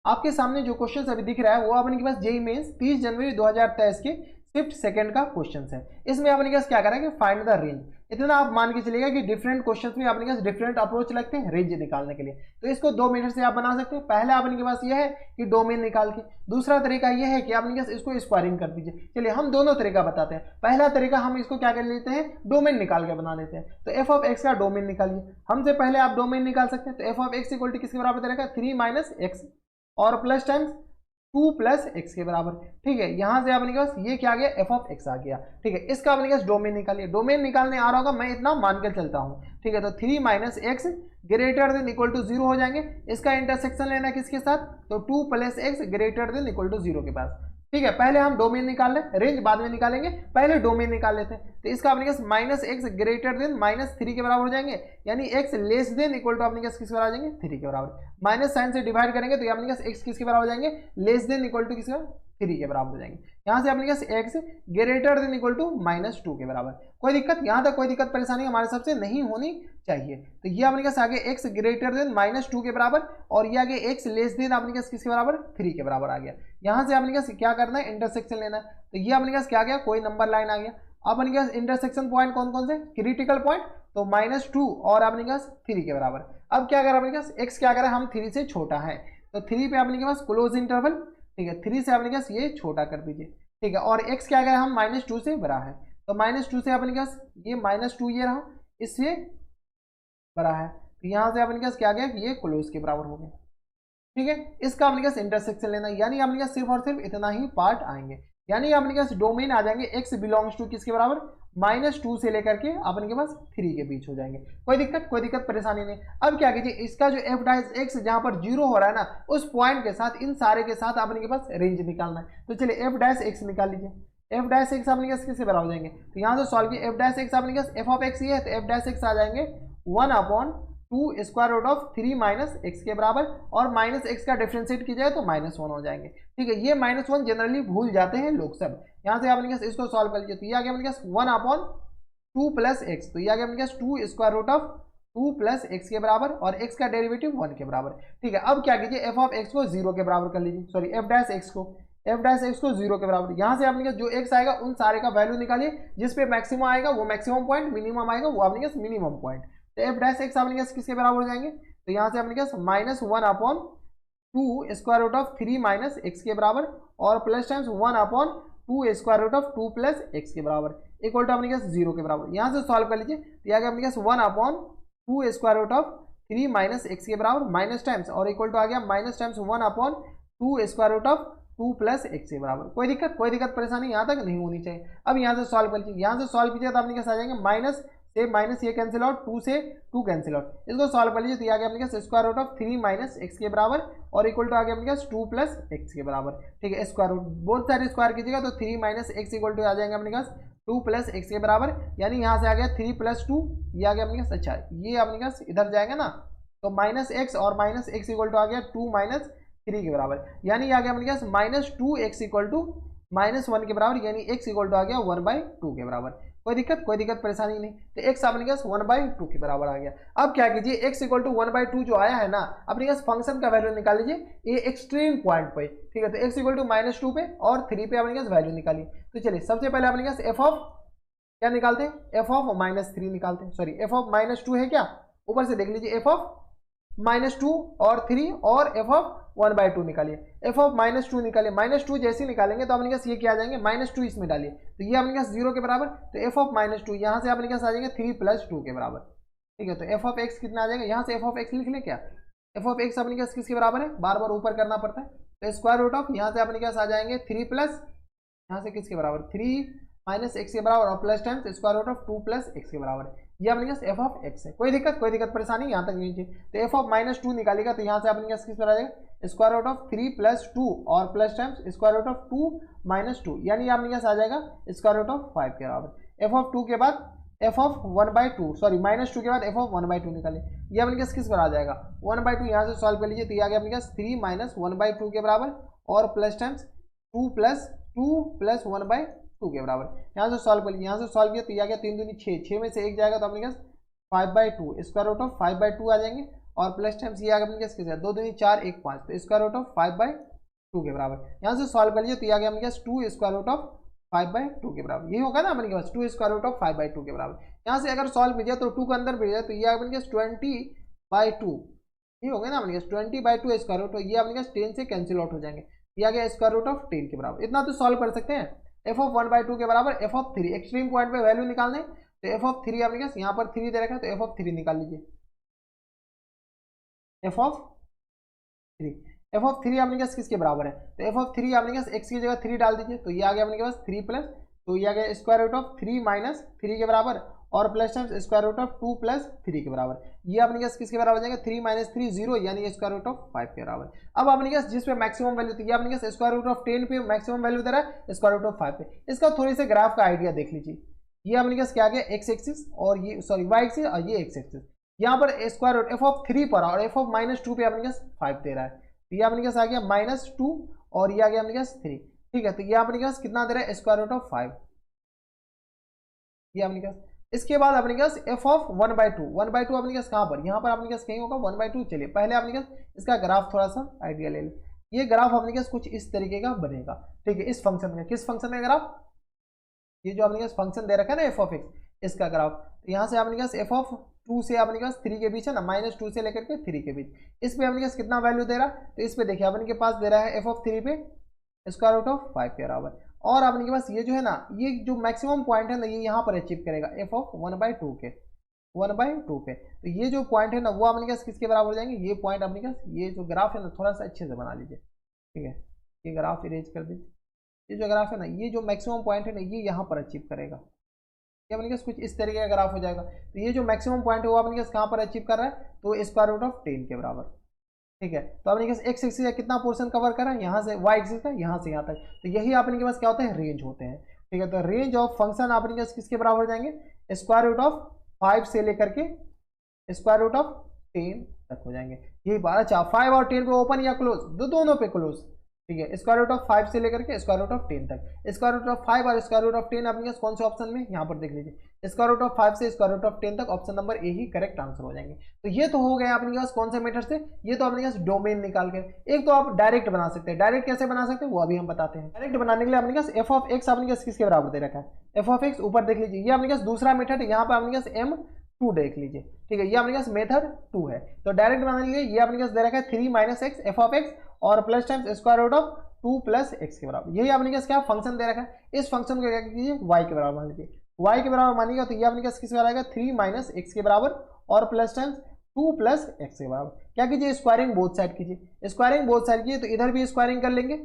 आपके सामने जो क्वेश्चन अभी दिख रहा है वो आपके पास जेईई मेंस 30 जनवरी 2023 के शिफ्ट सेकंड का क्वेश्चन है। इसमें आपने पास क्या करा है कि फाइंड द रेंज। इतना आप मान के चलिएगा कि डिफरेंट क्वेश्चंस में आपके पास डिफरेंट अप्रोच लगते हैं रेंज निकालने के लिए। तो इसको 2 मेथड से आप बना सकते हैं। पहला आपके पास यह है कि डोमेन निकाल के, दूसरा तरीका यह है कि आपके पास इसको स्क्वायरिंग कर दीजिए। चलिए हम दोनों तरीका बताते हैं। पहला तरीका हम इसको क्या कर लेते हैं, डोमेन निकाल के बना लेते हैं। तो एफ ऑफ एक्स का डोमेन निकालिए। हमसे पहले आप डोमेन निकाल सकते हैं। तो f of x equal to किसके बराबर रहेगा, 3 माइनस एक्स और प्लस टाइम्स 2 प्लस एक्स के बराबर। ठीक है, यहां से आपके पास ये क्या आ गया, एफ ऑफ एक्स आ गया। ठीक है, इसका आपके पास डोमेन निकालिए। डोमेन निकालने आ रहा होगा, मैं इतना मान के चलता हूं। ठीक है, तो 3 minus x greater than equal to 0 हो जाएंगे। इसका इंटरसेक्शन लेना किसके साथ, तो 2 plus x greater than equal to 0 के पास। ठीक है, पहले हम डोमेन निकाल लें, रेंज बाद में निकालेंगे, पहले डोमेन निकाल लेते हैं। तो इसका अपने पास minus x greater than minus 3 के बराबर हो जाएंगे, यानी x less than equal to अपने पास किसके बराबर आ जाएंगे, 3 के बराबर। माइनस साइन से डिवाइड करेंगे तो अपने पास एक्स किसके बराबर हो जाएंगे, लेस देन इक्वल टू किसका, 3 के बराबर हो जाएंगे। यहाँ से अपने पास x greater than equal to minus 2 के बराबर। कोई दिक्कत, यहाँ तक कोई दिक्कत परेशानी हमारे सबसे नहीं होनी चाहिए। तो ये अपने पास आगे एक्स ग्रेटर देन माइनस 2 के बराबर, और ये आगे एक्स लेस देन अपने पास किसके बराबर, 3 के बराबर आ गया। यहाँ से अपने पास क्या करना है, इंटरसेक्शन लेना है। तो ये अपने पास क्या गया, कोई नंबर लाइन आ गया। अब अपने पास इंटरसेक्शन पॉइंट कौन कौन से, क्रिटिकल पॉइंट, तो -2 और अपने पास 3 के बराबर। अब क्या करा अपने पास, एक्स क्या करा, हम 3 से छोटा है, तो 3 पे अपने के पास क्लोज इंटरवल। ठीक है, 3 से अपने पास ये छोटा कर दीजिए। ठीक है, और एक्स क्या करा, हम -2 से बड़ा है, तो -2 से अपने पास ये -2 ये रहा, इससे बड़ा है। तो यहाँ से अपने पास क्या गया, ये क्लोज के बराबर हो गया। ठीक है, इसका अपने पास इंटरसेक्शन लेना, यानी अपने पास सिर्फ और सिर्फ इतना ही पार्ट आएंगे। यानी अपने पास डोमेन आ जाएंगे एक्स बिलोंग्स टू किसके बराबर, -2 से लेकर के अपने के पास 3 के बीच हो जाएंगे। कोई दिक्कत परेशानी नहीं। अब क्या कीजिए, इसका जो एफ डैश एक्स जहां पर 0 हो रहा है ना, उस पॉइंट के साथ इन सारे के साथ अपने के पास रेंज निकालना है। तो चलिए एफ डैश एक्स निकाल लीजिए। एफ डैश एक्स अपने पास किससे बराबर हो जाएंगे, तो यहाँ से सॉल्व किए। एफ डैश एक्स अपने पास एफ ऑफ एक्स ये है, तो एफ डैश एक्स आ जाएंगे 1/2 square root of 3 minus x के बराबर, और माइनस एक्स का डिफरेंशिएट की जाए तो -1 हो जाएंगे। ठीक है, ये -1 जनरली भूल जाते हैं लोग सब। यहाँ से आपने इसको सॉल्व कर लीजिए। तो ये आ गया अपने पास 1/2 प्लस एक्स, तो ये आ गया अपने पास 2 square root of 2 plus x के बराबर, और एक्स का डेरिवेटिव 1 के बराबर। ठीक है, अब क्या कीजिए, एफ ऑफ एक्स को 0 के बराबर कर लीजिए, सॉरी एफ डैश एक्स को 0 के बराबर। यहाँ से आपने जो एक्स आएगा उन सारे का वैल्यू निकालिए, जिसपे मैक्सिमम आएगा वो मैक्सिमम पॉइंट, मिनिमम आएगा वो आपने मिनिमम पॉइंट। तो एफ डैश एक्स अपने किसके बराबर हो जाएंगे, तो यहाँ से अपने -1/2 square root of 3 minus x के बराबर, और plus times 1/2 square root of 2 plus x के बराबर, इक्वल टू अपने 0 के बराबर। यहाँ से सॉल्व कर लीजिए। तो यहाँ अपने 1/2 square root of 3 minus x के बराबर, माइनस टाइम्स और इक्वल टू आ गया minus times 1/2 square root of 2 plus x के बराबर। कोई दिक्कत परेशानी यहाँ तक नहीं होनी चाहिए। अब यहाँ से सॉल्व कर लीजिए। यहाँ से सॉल्व कीजिए तो अपने कैसे आ जाएंगे, माइनस से माइनस ये कैंसिल आउट, 2 से 2 कैंसिल आउट। इसको सॉल्व कर लीजिए तो ये आ गया अपने पास square root of 3 minus x के बराबर, और इक्वल टू आ गया अपने पास 2 प्लस एक्स के बराबर। ठीक है, square root both side square कीजिएगा तो 3 माइनस एक्स इक्वल टू आ जाएंगे अपने पास 2 प्लस एक्स के बराबर, यानी यहाँ से आ गया 3 प्लस 2, ये आ गया अपने पास। अच्छा, ये अपने पास इधर जाएगा ना, तो माइनस एक्स और माइनस एक्स इक्वल टू आ गया 2 माइनस 3 के बराबर, यानी आ गया अपने पास -2x इक्वल टू -1 के बराबर, यानी x इक्वल टू आ गया 1/2 के बराबर। कोई दिक्कत परेशानी नहीं। तो x अपने पास 1/2 के बराबर आ गया। अब क्या कीजिए, x इक्वल टू 1/2 जो आया है ना, अपने पास फंक्शन का वैल्यू निकाल लीजिए ये एक्सट्रीम पॉइंट पे। ठीक है, तो x इक्वल टू -2 पे और 3 पे अपने पास वैल्यू निकालिए। तो चलिए सबसे पहले अपने पास एफ ऑफ क्या निकालते हैं, एफ ऑफ -3 निकालते हैं, सॉरी एफ ऑफ -2 है क्या, ऊपर से देख लीजिए, एफ ऑफ -2 और 3 और एफ ऑफ 1/2 निकालिए। एफ ऑफ -2 निकालिए, -2 जैसे ही निकालेंगे तो अपने पास ये क्या आ जाएंगे, -2 इसमें डालिए तो ये अपने पास 0 के बराबर। तो एफ ऑफ -2 यहाँ से अपने पास आ जाएंगे 3 + 2 के बराबर। ठीक है, तो एफ ऑफ एक्स कितना आ जाएगा, यहाँ से एफ ऑफ एक्स लिख लें क्या, एफ ऑफ एक्स अपने पास किसके बराबर है, बार बार ऊपर करना पड़ता है। तो स्क्वायर रूट ऑफ यहाँ से अपने पास आ जाएंगे 3 प्लस यहाँ से किसके बराबर, 3 माइनस एक्स के बराबर, और plus times square root of 2 + x के बराबर। ये अपने पास एफ ऑफ एक्स है। कोई दिक्कत परेशानी यहाँ तक नहीं चाहिए। तो एफ ऑफ -2 निकालेगा तो यहाँ से अपने पास किस पर आ जाएगा, स्क्वायर रूट ऑफ 3 + 2 और plus times square root of 2 - 2, यानी अपने पास आ जाएगा स्क्वायर रूट ऑफ 5 के बराबर। एफ ऑफ 2 के बाद एफ ऑफ 1/2, सॉरी -2 के बाद एफ ऑफ 1/2 निकाले, ये अपने पास किस पर आ जाएगा 1/2। यहाँ से सॉल्व कर लीजिए तो ये आ गया अपने पास 3 - 1/2 के बराबर, और प्लस टाइम्स 2 + 1/2 के बराबर। यहाँ से सॉल्व कर लीजिए, यहाँ से सॉल्व किया तो ये आ गया 3 दूनी 6, 6 में से 1 जाएगा तो अपने पास 5/2 स्क्वायर रूट ऑफ 5/2 आ जाएंगे, और प्लस टाइम्स ये आ गया अपने पास किसका 2 दूनी 4 1 5, तो स्क्वायर रूट ऑफ 5/2 के बराबर। यहाँ से सॉल्व कर लीजिए तो ये आ गया अपने पास 2 स्क्वायर रूट ऑफ 5/2 के बराबर। यही होगा ना अपने पास 2 स्क्वायर रूट ऑफ 5/2 के बराबर। यहाँ से अगर सॉल्व कीजिए तो 2 के अंदर भेजा तो ये आ गया अपने पास 20/2, ये हो गया ना अपने पास 20/2 स्क्वायर रूट, तो ये अपने पास 10 से कैंसिल आउट हो जाएंगे, ये आ गया स्क्वायर रूट ऑफ 10 के बराबर। इतना तो सॉल्व कर सकते हैं। एफ ऑफ 1/2 के बराबर एफ ऑफ 3, एक्सट्रीम पॉइंट पे वैल्यू निकालने, तो एफ ऑफ 3 अपने पास यहाँ पर 3 दे रखा है, तो एफ ऑफ 3 निकाल लीजिए। एफ ऑफ 3, एफ ऑफ 3 अपने पास किसके बराबर है, तो एफ ऑफ 3 अपने पास एक्स की जगह 3 डाल दीजिए, तो ये आ गया अपने पास 3 प्लस, तो ये आ गया स्क्वायर रूट ऑफ 3 माइनस 3 के बराबर, और plus times square root of 2 plus 3 के बराबर। ये अपने पास किसके बराबर हो जाएगा 3 माइनस 3 0, यानी स्क्वायर रूट ऑफ 5 के बराबर। अब अपने पास जिस पे मैक्सिमम वैल्यू थी, ये अपने पास स्क्वायर रूट ऑफ 10 पे मैक्सिमम वैल्यू दे रहा है, स्क्वायर रूट ऑफ 5 पे। इसका थोड़ी से ग्राफ का आइडिया देख लीजिए। ये अपने पास क्या गया एक्स एक्सिस, और ये सॉरी वाई एक्सिस, और ये एक्स एक्सिस। यहाँ पर स्क्वायर रूट एफ ऑफ 3 पर और एफ ऑफ -2 पे अपने पास 5 दे रहा है, तो ये अपने पास आ गया -2 और ये आ गया अपने पास 3। ठीक है, तो ये अपने पास कितना दे रहा है स्क्वायर रूट ऑफ 5, ये अपने पास। इसके बाद अपने पास एफ ऑफ 1/2, 1/2 अपने पास कहाँ पर, यहाँ पर अपने पास कहीं होगा 1/2। चलिए पहले अपने पास इसका ग्राफ थोड़ा सा आइडिया ले लें। ये ग्राफ अपने पास कुछ इस तरीके का बनेगा। ठीक है, इस फंक्शन में, किस फंक्शन का ग्राफ, ये जो अपने पास फंक्शन दे रखा है ना एफ ऑफ एक्स, इसका ग्राफ। तो यहाँ से अपने पास एफ ऑफ 2 से अपने पास 3 के बीच है ना, -2 से लेकर के 3 के बीच, इस पे अपने पास कितना वैल्यू दे रहा है, तो इस पे देखिए अपने के पास दे रहा है एफ ऑफ 3 पे स्क्वायर रूट ऑफ 5 के बराबर। और अपने के पास ये जो है ना, ये जो मैक्सिमम पॉइंट है ना, ये यहाँ पर अचीव करेगा एफ ऑफ 1/2 के, 1/2 पे। तो ये जो पॉइंट है ना, वो अपने पास किसके बराबर हो जाएंगे, ये पॉइंट अपने पास, ये जो ग्राफ है ना थोड़ा सा अच्छे से बना लीजिए। ठीक है, ये ग्राफ इरेज कर दीजिए। ये जो ग्राफ है ना, ये जो मैक्सिमम पॉइंट है ना, ये यहाँ पर अचीव करेगा, ये अपने पास कुछ इस तरीके का ग्राफ हो जाएगा। तो ये जो मैक्सिमम पॉइंट है वो अपने पास कहाँ पर अचीव कर रहा है, तो स्क्वायर रूट ऑफ 10 के बराबर। ठीक है, तो अपने पास एक्स एक्सिस का कितना पोर्शन कवर करा है, यहाँ से वाई एक्सिस का यहाँ से यहाँ तक, तो यही अपने के पास क्या होता है रेंज होते हैं। ठीक है, तो रेंज ऑफ फंक्शन अपने पास किसके बराबर हो जाएंगे, स्क्वायर रूट ऑफ 5 से लेकर के स्क्वायर रूट ऑफ 10 तक हो जाएंगे। यही बात। अच्छा, 5 और 10 पे ओपन या क्लोज, दोनों पे क्लोज। ठीक है, स्क्वायर रूट ऑफ 5 से लेकर के स्क्वायर रूट ऑफ 10 तक। स्क्वायर रूट ऑफ 5 और स्क्वायर रूट ऑफ 10 अपने पास कौन से ऑप्शन में, यहाँ पर देख लीजिए, स्क्वायर रूट ऑफ 5 से स्क्वायर रूट ऑफ 10 तक, option number A he correct answer हो जाएंगे। तो ये तो हो गया अपने पास कौन से मेथड से, ये तो अपने पास डोमेन निकाल के। एक तो आप डायरेक्ट बना सकते हैं, डायरेक्ट कैसे बना सकते हैं वो अभी हम बताते हैं। डायरेक्ट बनाने के लिए अपने पास एफ ऑफ एक्स अपने पास किसके बराबर दे रखा है, एफ ऑफ एक्स ऊपर देख लीजिए, ये अपने पास दूसरा मेथड है, यहाँ पर अपने पास M2 देख लीजिए। ठीक है, ये अपने पास मेथड 2 है। तो डायरेक्ट बनाने के लिए ये अपने पास दे रखा है 3 - x एफ ऑफ एक्स और plus times square root of 2 + x के बराबर। यही अपने पास क्या फंक्शन दे रखा है, इस फंक्शन को क्या कीजिए y के बराबर मान लीजिए। y के बराबर मानिएगा तो ये अपने पास किसके बराबर आएगा 3 - x के बराबर और प्लस टाइम्स 2 + x के बराबर। क्या कीजिए स्क्वायरिंग बोथ साइड कीजिए, स्क्वायरिंग बोथ साइड कीजिए, तो इधर भी स्क्वायरिंग कर लेंगे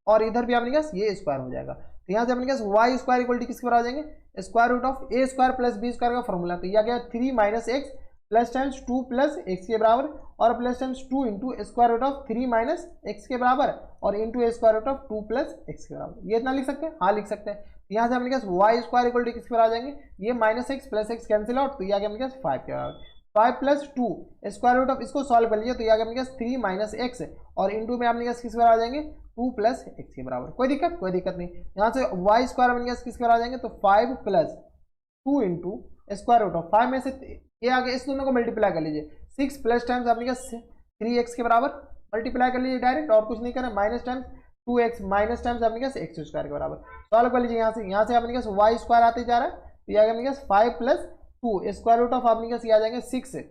और इधर भी अपने पास ये स्क्वायर हो जाएगा। तो यहाँ से अपने पास y स्क्वायर इक्वल टू किसके बराबर आ जाएंगे square root of a square plus b square का फॉर्मूला। तो ये आ गया 3 - x प्लस टाइम्स 2 + x के बराबर और plus times 2 into square root of 3 - x के बराबर और into square root of 2 + x के बराबर। ये इतना लिख सकते हैं, हाँ लिख सकते हैं। यहाँ से अपने पास y स्क्वायर इक्वल टू किसके बराबर आ जाएंगे, ये -x plus x cancel out, तो ये आ गया अपने पास 5 के बराबर। 5 + 2 स्क्वायर रूट ऑफ, इसको सॉल्व कर लीजिए तो ये आ गया अपने पास 3 - x और इंटू में अपने पास किसके बराबर आ जाएंगे 2 + x के बराबर। कोई दिक्कत, कोई दिक्कत नहीं। यहाँ से y स्क्वायर अपने पास किसके बराबर आ जाएंगे, तो 5 + 2 इंटू स्क्वायर रूट ऑफ 5 में से ये आगे इस दोनों को मल्टीप्लाई कर लीजिए, 6 प्लस टाइम्स अपने पास 3x के बराबर मल्टीप्लाई कर लीजिए डायरेक्ट, और कुछ नहीं करना, minus times 2x minus times अपने पास x स्क्वायर के बराबर। सॉल्व कर लीजिए यहाँ से अपने पास y स्क्वायर आते जा रहा है, तो ये आ गया अपने पास 5 + 2 स्क्वायर रूट ऑफ अपने पास ये आ जाएंगे 6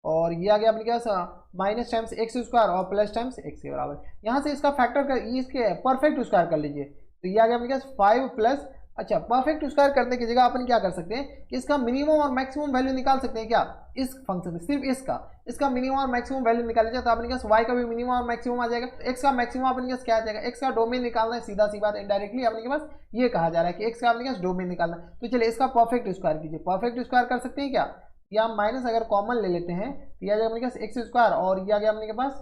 और ये आ गया अपने पास माइनस टाइम्स x स्क्वायर और प्लस टाइम्स x के बराबर। यहाँ से इसका फैक्टर कर, इसके परफेक्ट स्क्वायर कर लीजिए, तो ये आ गया अपने पास 5 प्लस, अच्छा परफेक्ट स्क्वायर करने की जगह अपन क्या कर सकते हैं कि इसका मिनिमम और मैक्सिमम वैल्यू निकाल सकते हैं। क्या इस फंक्शन में सिर्फ इसका मिनिमम और मैक्सिमम वैल्यू निकाल लीजिए, तो अपने पास y का भी मिनिमम और मैक्सिमम आ जाएगा। x का मैक्सिमम अपने पास क्या आ जाएगा, x का डोमेन निकालना है, सीधा सी बात, इनडायरेक्टली अपने पास ये कहा जा रहा है कि x का अपने पास डोमेन निकालना है। तो चलिए इसका परफेक्ट स्क्वायर कीजिए, परफेक्ट स्क्वायर कर सकते हैं क्या, या माइनस अगर कॉमन ले लेते हैं तो यह आ जाएगा अपने पास x स्क्वायर और ये आ गया अपने पास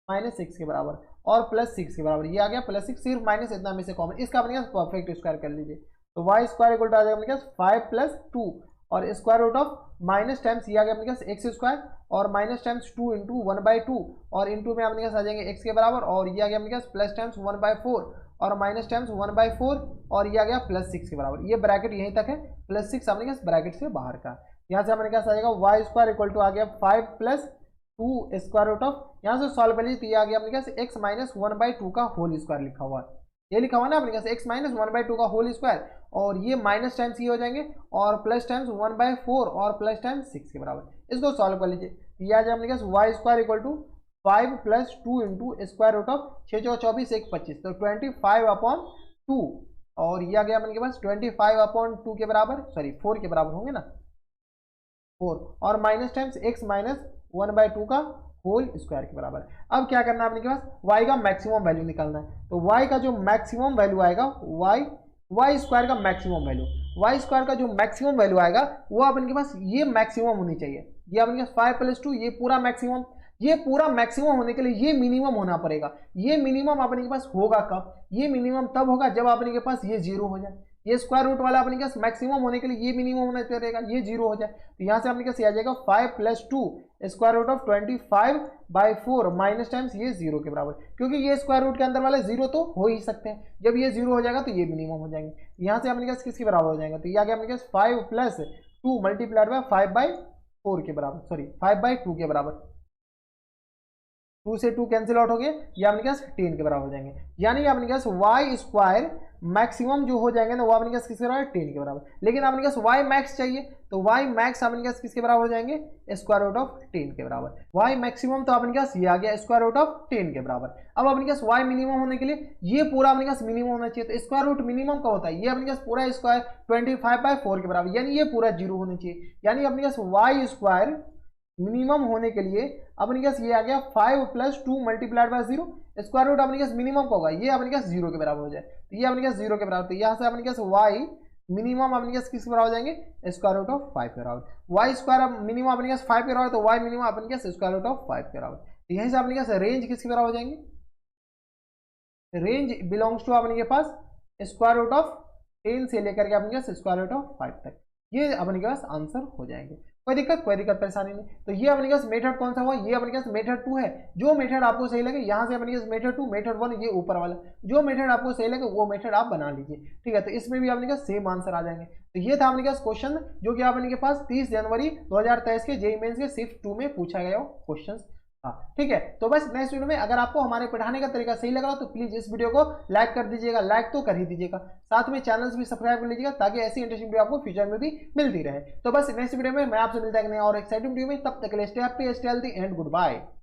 -6 के बराबर और प्लस 6 के बराबर, ये आ गया +6, सिर्फ माइनस इतना में से कॉमन, इसका अपने पास परफेक्ट स्क्वायर कर लीजिए। तो y स्क्वायर इक्वल टू आ जाएगा अपने पास 5 + 2 और square root of minus times ये आ गया अपने पास x स्क्वायर और माइनस टाइम्स 2 इंटू 1/2 और इंटू में अपने पास आ जाएंगे x के बराबर और ये आ गया अपने पास प्लस टाइम्स 1/4 और माइनस टाइम्स 1/4 और ये आ गया +6 के बराबर। ये ब्रैकेट यहीं तक है, +6 अपने पास ब्रैकेट से बाहर का। यहाँ से अपने पास आ जाएगा y स्क्वायर इक्वल टू आ गया 5 + 2 स्क्वायर रूट ऑफ, यहाँ से सॉल्व कर लीजिए तो ये आ गया अपने पास x माइनस 1/2 का होल स्क्वायर लिखा हुआ है, ये लिखा हुआ ना अपने पास x माइनस 1/2 का होल स्क्वायर, और ये माइनस टाइम्स ये हो जाएंगे और प्लस टाइम्स 1/4 और प्लस टाइम्स 6 के बराबर, इसको सॉल्व कर लीजिए ये आ जाए अपने पास y square equal to 5 plus 2 into square root of 6 चौका 24 1 25, तो 25/2, और ये आ गया अपने पास 25/2 के बराबर, सॉरी 4 के बराबर होंगे ना 4, और माइनस टाइम्स x माइनस 1/2 का होल स्क्वायर के बराबर। अब क्या करना है अपने के पास, y का मैक्सिमम वैल्यू निकालना है, तो y का जो मैक्सिमम वैल्यू आएगा y स्क्वायर का मैक्सिमम वैल्यू, y स्क्वायर का जो मैक्सिमम वैल्यू आएगा वो अपने के पास ये मैक्सिमम होनी चाहिए, ये अपने पास 5 + 2 ये पूरा मैक्सिमम, ये पूरा मैक्सिमम होने के लिए ये मिनिमम होना पड़ेगा, ये मिनिमम अपने के पास होगा कब, ये मिनिमम तब होगा जब अपने के पास ये 0 हो जाए, ये स्क्वायर रूट वाला अपने के पास मैक्सिमम होने के लिए ये मिनिमम होना चाहिए, ये 0 हो जाए, तो यहाँ से अपने के पास आ जाएगा 5 + 2 square root of 25/4 minus times ये 0 के बराबर, क्योंकि ये स्क्वायर रूट के अंदर वाले 0 तो हो ही सकते हैं, जब ये 0 हो जाएगा तो ये मिनिमम हो जाएंगे, यहाँ से अपने के पास किसके बराबर हो जाएगा, तो ये आ गया अपने के पास 5 + 2 मल्टीप्लाइड बाय 5/4 के बराबर, सॉरी 5/2 के बराबर, 2 से 2 कैंसिल आउट हो गए, ये अपने पास 10 के बराबर हो जाएंगे, यानी अपने पास वाई स्क्वायर मैक्सिमम जो हो जाएंगे ना वो अपने पास किसके बराबर 10 के बराबर, लेकिन अपने पास वाई मैक्स चाहिए तो वाई मैक्स अपने पास किसके बराबर हो जाएंगे स्क्वायर रूट ऑफ 10 के बराबर, वाई मैक्सिमम तो अपने पास ये आ गया स्क्वायर रूट ऑफ 10 के बराबर। अब अपने पास वाई मिनिमम होने के लिए ये पूरा अपने पास मिनिमम होना चाहिए, तो स्क्वायर रूट मिनिमम का होता है ये अपने पास पूरा स्क्वायर 25/4 के बराबर, यानी ये पूरा 0 होना चाहिए, यानी अपने पास वाई स्क्वायर मिनिमम होने के लिए अपने पास ये आ गया 5 + 2 मल्टीप्लाइड बाय 0, स्क्वायर रूट अपने पास मिनिमम का होगा ये अपने पास 0 के बराबर हो जाए, तो ये अपने पास 0 के बराबर, तो यहाँ से अपने पास y मिनिमम अपने पास किसके बराबर हो जाएंगे स्क्वायर रूट ऑफ 5 के बराबर, y स्क्वायर मिनिमम अपने पास 5 के बराबर, तो y मिनिमम अपने पास स्क्वायर रूट ऑफ 5 के बराबर, तो यहीं से अपने पास रेंज किसके बराबर हो जाएंगे, रेंज बिलोंग्स टू अपने के पास स्क्वायर रूट ऑफ 10 से लेकर के अपने पास स्क्वायर रूट ऑफ 5 तक, ये अपने के पास आंसर हो जाएंगे, कोई दिक्कत परेशानी नहीं। तो ये अपने पास मेथड कौन सा हुआ, ये अपने पास मेथड 2 है, जो मेथड आपको सही लगे यहाँ से अपने पास मेथड 2 मेथड 1 ये ऊपर वाला, जो मेथड आपको सही लगे वो मेथड आप बना लीजिए, ठीक है, तो इसमें भी अपने पास सेम आंसर आ जाएंगे। तो ये था अपने पास क्वेश्चन जो कि अपने के पास 30 जनवरी 2023 के जेईई मेंस के शिफ्ट 2 में पूछा गया क्वेश्चन, हाँ ठीक है। तो बस नेक्स्ट वीडियो में अगर आपको हमारे पढ़ाने का तरीका सही लग रहा हो तो प्लीज इस वीडियो को लाइक कर दीजिएगा, लाइक तो कर ही दीजिएगा, साथ में चैनल भी सब्सक्राइब कर लीजिएगा ताकि ऐसी इंटरेस्टिंग वीडियो आपको फ्यूचर में भी मिलती रहे। तो बस नेक्स्ट वीडियो में मैं आपसे मिलता है और एक्साइटिंग वीडियो में, तब तक के लिए stay happy, stay healthy and good bye.